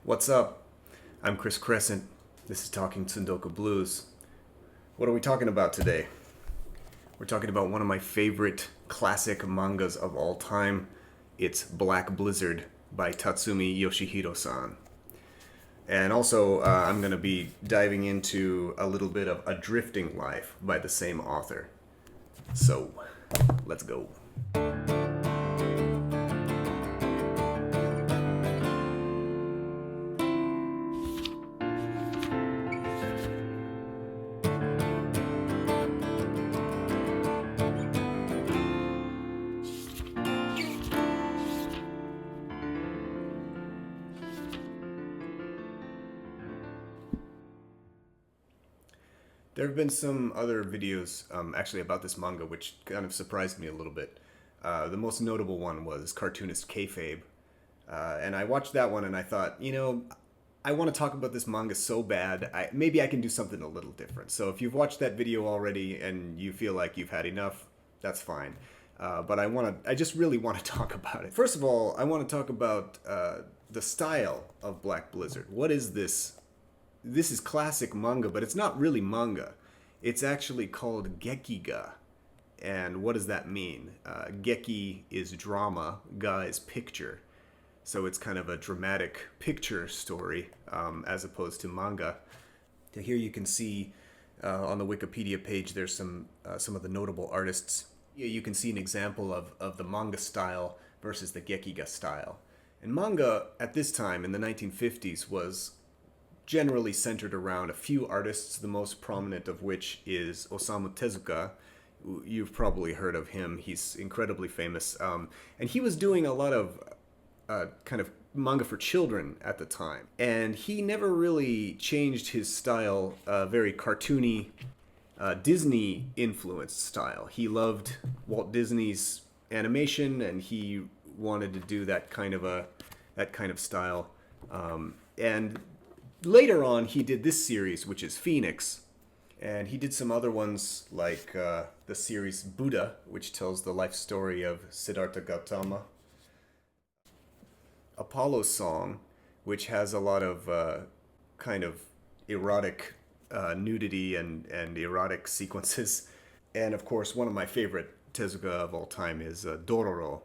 What's up? I'm Chris Crescent. This is Talking Tsundoku Blues. What are we talking about today? We're talking about one of my favorite classic mangas of all time. It's Black Blizzard by Tatsumi Yoshihiro-san. And also, I'm going to be diving into a little bit of A Drifting Life by the same author. So, let's go. There have been some other videos actually about this manga which kind of surprised me a little bit. The most notable one was Cartoonist Kayfabe. And I watched that one and I thought, I want to talk about this manga so bad. Maybe I can do something a little different. So if you've watched that video already and you feel like you've had enough, that's fine. But I just really want to talk about it. First of all, I want to talk about the style of Black Blizzard. What is this? This is classic manga, but it's not really manga. It's actually called gekiga. And what does that mean? Geki is drama, ga is picture. So it's kind of a dramatic picture story as opposed to manga. Here you can see on the Wikipedia page there's some of the notable artists. You can see an example of the manga style versus the gekiga style. And manga at this time in the 1950s was generally centered around a few artists, the most prominent of which is Osamu Tezuka. You've probably heard of him. He's incredibly famous. And he was doing a lot of kind of manga for children at the time. And he never really changed his style, very cartoony, Disney-influenced style. He loved Walt Disney's animation, and he wanted to do that kind of style. And later on, he did this series, which is Phoenix, and he did some other ones like the series Buddha, which tells the life story of Siddhartha Gautama. Apollo's Song, which has a lot of kind of erotic nudity and erotic sequences. And of course, one of my favorite Tezuka of all time is Dororo.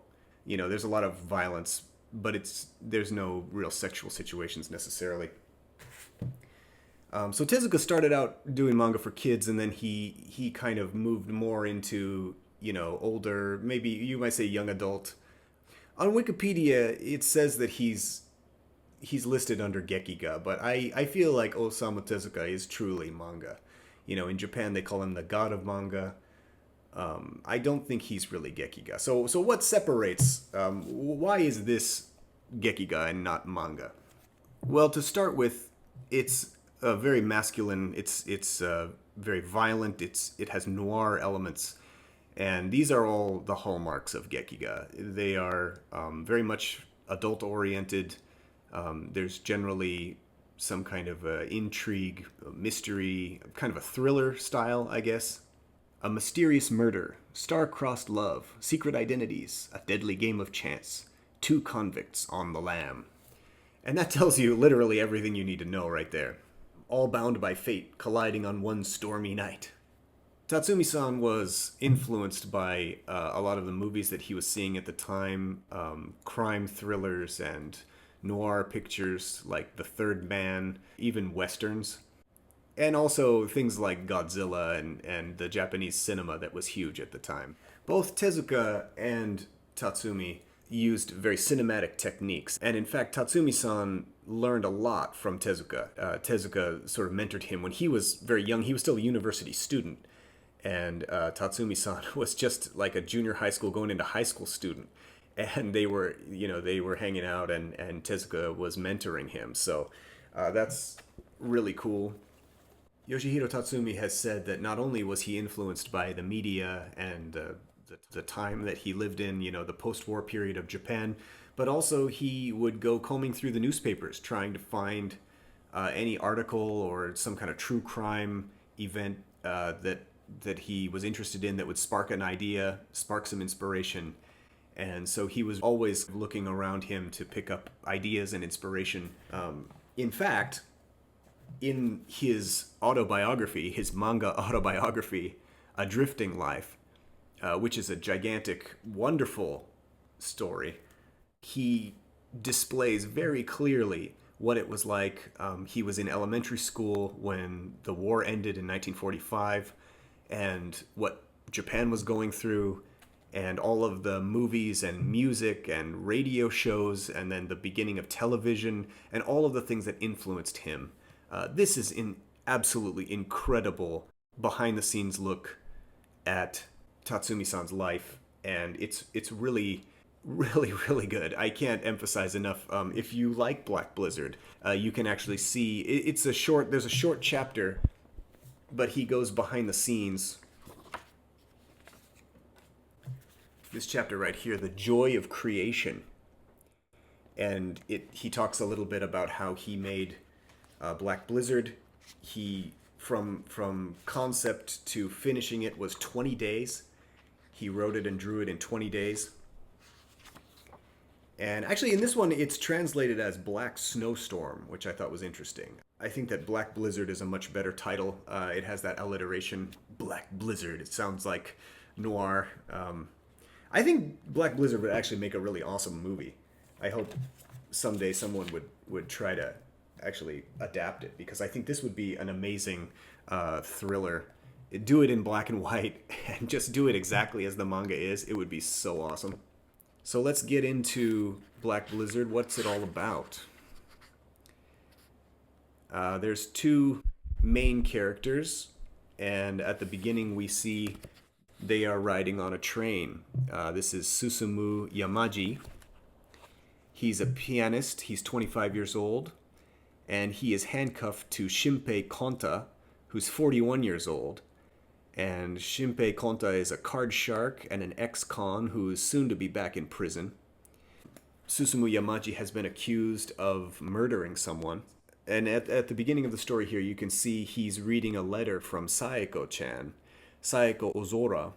There's a lot of violence, but there's no real sexual situations necessarily. So Tezuka started out doing manga for kids, and then he kind of moved more into, older, maybe you might say young adult. On Wikipedia, it says that he's listed under gekiga, but I feel like Osamu Tezuka is truly manga. In Japan they call him the god of manga. I don't think he's really gekiga. So what separates? Why is this gekiga and not manga? Well, to start with, it's very masculine. It's very violent. It has noir elements, and these are all the hallmarks of gekiga. They are very much adult oriented. There's generally some kind of intrigue, mystery, kind of a thriller style, I guess. A mysterious murder, star-crossed love, secret identities, a deadly game of chance, two convicts on the lam. And that tells you literally everything you need to know right there. All bound by fate, colliding on one stormy night. Tatsumi-san was influenced by a lot of the movies that he was seeing at the time, crime thrillers and noir pictures like The Third Man, even westerns, and also things like Godzilla and the Japanese cinema that was huge at the time. Both Tezuka and Tatsumi used very cinematic techniques. And in fact, Tatsumi-san learned a lot from Tezuka. Tezuka sort of mentored him when he was very young. He was still a university student. And Tatsumi-san was just like a junior high school going into high school student. And they were hanging out, and Tezuka was mentoring him. So that's really cool. Yoshihiro Tatsumi has said that not only was he influenced by the media and the time that he lived in, the post-war period of Japan, but also he would go combing through the newspapers trying to find any article or some kind of true crime event that he was interested in that would spark an idea, spark some inspiration. And so he was always looking around him to pick up ideas and inspiration. In fact, in his autobiography, his manga autobiography, A Drifting Life, which is a gigantic, wonderful story, he displays very clearly what it was like. He was in elementary school when the war ended in 1945, and what Japan was going through, and all of the movies and music and radio shows, and then the beginning of television, and all of the things that influenced him. This is an absolutely incredible behind-the-scenes look at Tatsumi-san's life, and it's really, really, really good. I can't emphasize enough. If you like Black Blizzard, you can actually see there's a short chapter, but he goes behind the scenes. This chapter right here, The Joy of Creation. And he talks a little bit about how he made Black Blizzard. He, from concept to finishing it, was 20 days. He wrote it and drew it in 20 days. And actually in this one, it's translated as Black Snowstorm, which I thought was interesting. I think that Black Blizzard is a much better title. It has that alliteration, Black Blizzard. It sounds like noir. I think Black Blizzard would actually make a really awesome movie. I hope someday someone would try to actually adapt it, because I think this would be an amazing thriller. Do it in black and white and just do it exactly as the manga is. It would be so awesome. So let's get into Black Blizzard. What's it all about? There's two main characters, and at the beginning we see they are riding on a train. This is Susumu Yamaji. He's a pianist. He's 25 years old, and he is handcuffed to Shinpei Konta, who's 41 years old. And Shinpei Konta is a card shark and an ex-con who is soon to be back in prison. Susumu Yamaji has been accused of murdering someone. And at the beginning of the story here, you can see he's reading a letter from Saeko-chan, Saeko Ozora,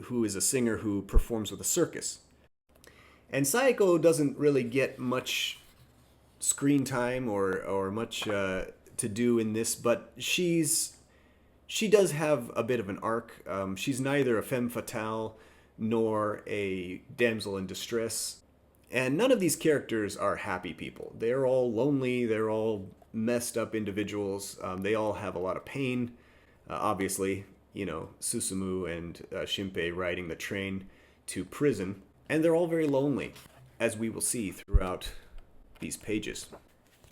who is a singer who performs with a circus. And Saeko doesn't really get much screen time or much to do in this, but she does have a bit of an arc. She's neither a femme fatale nor a damsel in distress. And none of these characters are happy people. They're all lonely. They're all messed up individuals. They all have a lot of pain. Obviously, Susumu and Shinpei riding the train to prison. And they're all very lonely, as we will see throughout these pages.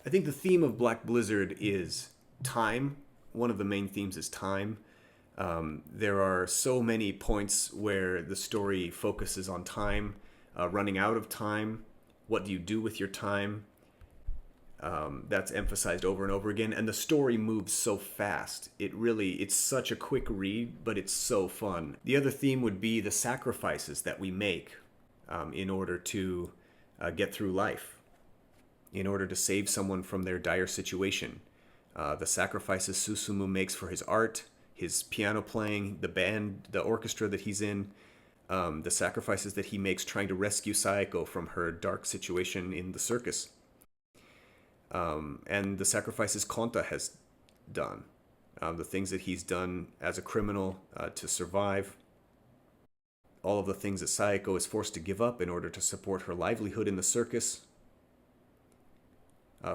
I think the theme of Black Blizzard is time. One of the main themes is time. There are so many points where the story focuses on time, running out of time. What do you do with your time? That's emphasized over and over again. And the story moves so fast. It's such a quick read, but it's so fun. The other theme would be the sacrifices that we make in order to get through life, in order to save someone from their dire situation. The sacrifices Susumu makes for his art, his piano playing, the band, the orchestra that he's in, the sacrifices that he makes trying to rescue Saeko from her dark situation in the circus, and the sacrifices Konta has done, the things that he's done as a criminal to survive, all of the things that Saeko is forced to give up in order to support her livelihood in the circus.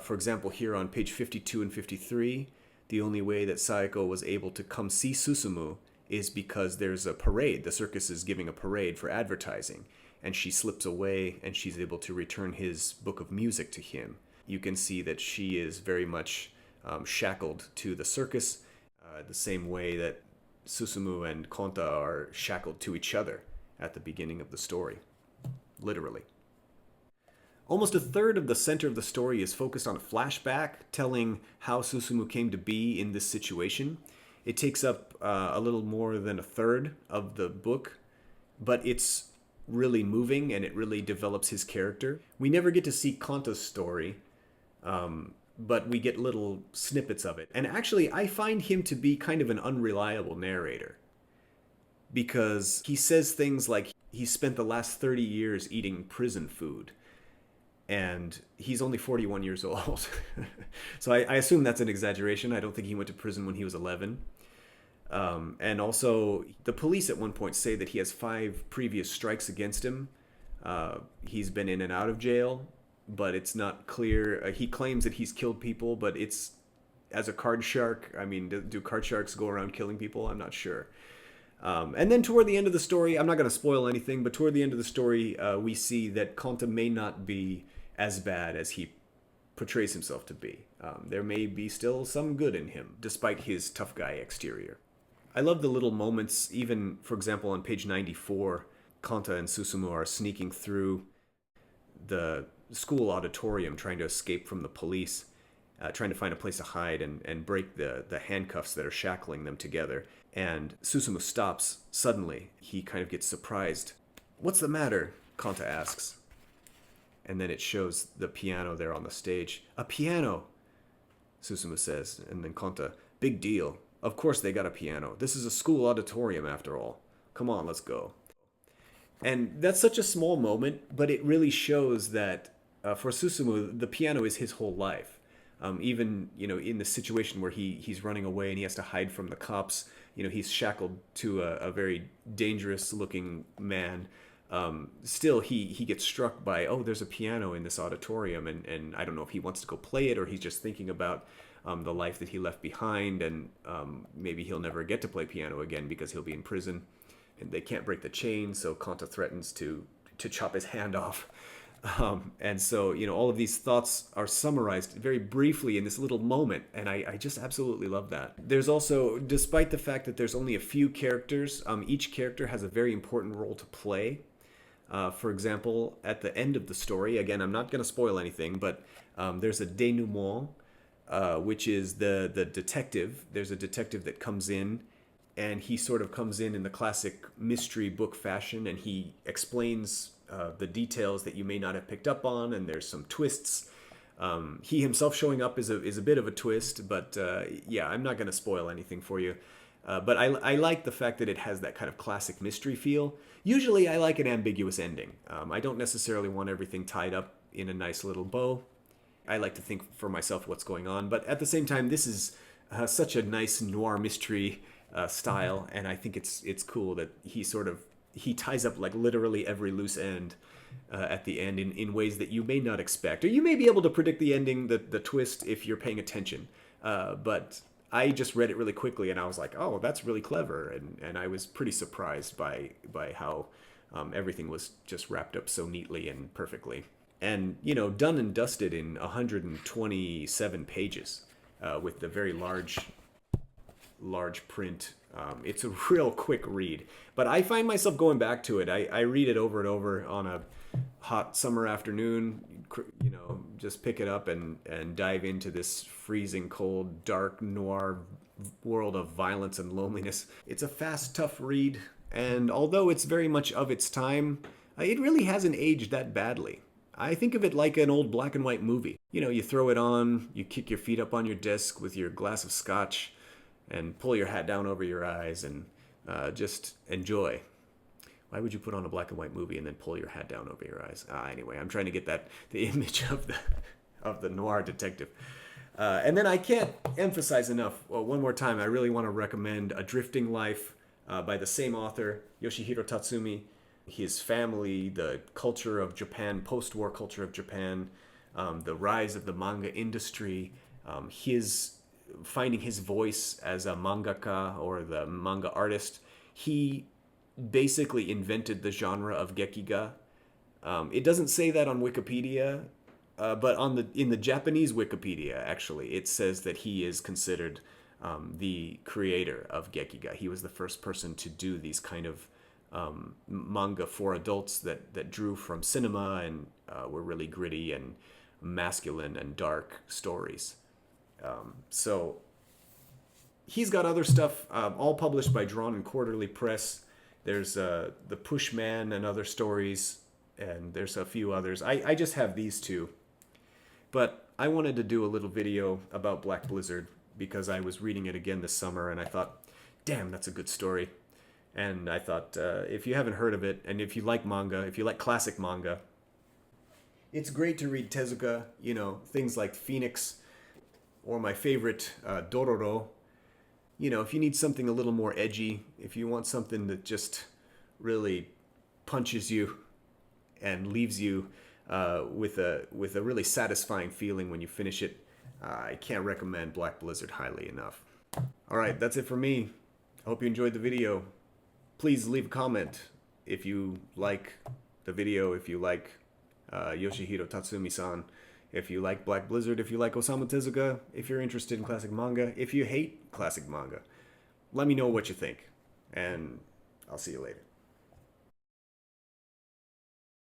For example, here on page 52 and 53, the only way that Saeko was able to come see Susumu is because there's a parade. The circus is giving a parade for advertising, and she slips away and she's able to return his book of music to him. You can see that she is very much shackled to the circus, the same way that Susumu and Konta are shackled to each other at the beginning of the story, literally. Almost a third of the center of the story is focused on a flashback telling how Susumu came to be in this situation. It takes up a little more than a third of the book, but it's really moving and it really develops his character. We never get to see Konta's story, but we get little snippets of it. And actually, I find him to be kind of an unreliable narrator, because he says things like he spent the last 30 years eating prison food. And he's only 41 years old. So I assume that's an exaggeration. I don't think he went to prison when he was 11. And also, the police at one point say that he has 5 previous strikes against him. He's been in and out of jail, but it's not clear. He claims that he's killed people, but it's as a card shark. I mean, do card sharks go around killing people? I'm not sure. And then toward the end of the story, I'm not going to spoil anything, but toward the end of the story, we see that Kanta may not be as bad as he portrays himself to be. There may be still some good in him, despite his tough guy exterior. I love the little moments, even, for example, on page 94, Kanta and Susumu are sneaking through the school auditorium trying to escape from the police, trying to find a place to hide and break the handcuffs that are shackling them together. And Susumu stops suddenly. He kind of gets surprised. "What's the matter?" Kanta asks. And then it shows the piano there on the stage. "A piano," Susumu says. And then Kanta, "Big deal. Of course they got a piano. This is a school auditorium after all. Come on, let's go." And that's such a small moment, but it really shows that for Susumu, the piano is his whole life. Even, in the situation where he's running away and he has to hide from the cops, he's shackled to a very dangerous looking man. Still, he gets struck by, oh, there's a piano in this auditorium, and I don't know if he wants to go play it or he's just thinking about the life that he left behind, and maybe he'll never get to play piano again because he'll be in prison, and they can't break the chain, so Kanta threatens to chop his hand off. And so, all of these thoughts are summarized very briefly in this little moment, and I just absolutely love that. There's also, despite the fact that there's only a few characters, each character has a very important role to play. For example, at the end of the story, again, I'm not going to spoil anything, but there's a denouement, which is the detective. There's a detective that comes in, and he sort of comes in the classic mystery book fashion, and he explains the details that you may not have picked up on, and there's some twists. He himself showing up is a bit of a twist, but yeah, I'm not going to spoil anything for you. But I like the fact that it has that kind of classic mystery feel. Usually I like an ambiguous ending. I don't necessarily want everything tied up in a nice little bow. I like to think for myself what's going on. But at the same time, this is such a nice noir mystery style, and I think it's cool that he ties up like literally every loose end at the end in ways that you may not expect. Or you may be able to predict the ending, the twist, if you're paying attention. But I just read it really quickly, and I was like, oh, that's really clever. And I was pretty surprised by how everything was just wrapped up so neatly and perfectly. And, done and dusted in 127 pages with the very large print. It's a real quick read. But I find myself going back to it. I read it over and over on a hot summer afternoon, just pick it up and dive into this freezing cold, dark, noir world of violence and loneliness. It's a fast, tough read, and although it's very much of its time, it really hasn't aged that badly. I think of it like an old black and white movie. You throw it on, you kick your feet up on your desk with your glass of scotch, and pull your hat down over your eyes and just enjoy. Why would you put on a black and white movie and then pull your hat down over your eyes? Anyway, I'm trying to get the image of the noir detective. And then I can't emphasize enough, one more time, I really want to recommend A Drifting Life by the same author, Yoshihiro Tatsumi. His family, the culture of Japan, post-war culture of Japan, the rise of the manga industry, his finding his voice as a mangaka or the manga artist. He basically invented the genre of gekiga. It doesn't say that on Wikipedia, but in the Japanese Wikipedia, actually, it says that he is considered the creator of gekiga. He was the first person to do these kind of manga for adults that drew from cinema and were really gritty and masculine and dark stories. So he's got other stuff, all published by Drawn and Quarterly Press. There's The Pushman and other stories, and there's a few others. I just have these two. But I wanted to do a little video about Black Blizzard because I was reading it again this summer, and I thought, damn, that's a good story. And I thought, if you haven't heard of it, and if you like manga, if you like classic manga, it's great to read Tezuka, you know, things like Phoenix, or my favorite, Dororo. You know, if you need something a little more edgy, if you want something that just really punches you and leaves you with a really satisfying feeling when you finish it, I can't recommend Black Blizzard highly enough. All right, that's it for me. I hope you enjoyed the video. Please leave a comment if you like the video, if you like Yoshihiro Tatsumi-san, if you like Black Blizzard, if you like Osamu Tezuka, if you're interested in classic manga, if you hate classic manga. Let me know what you think, and I'll see you later.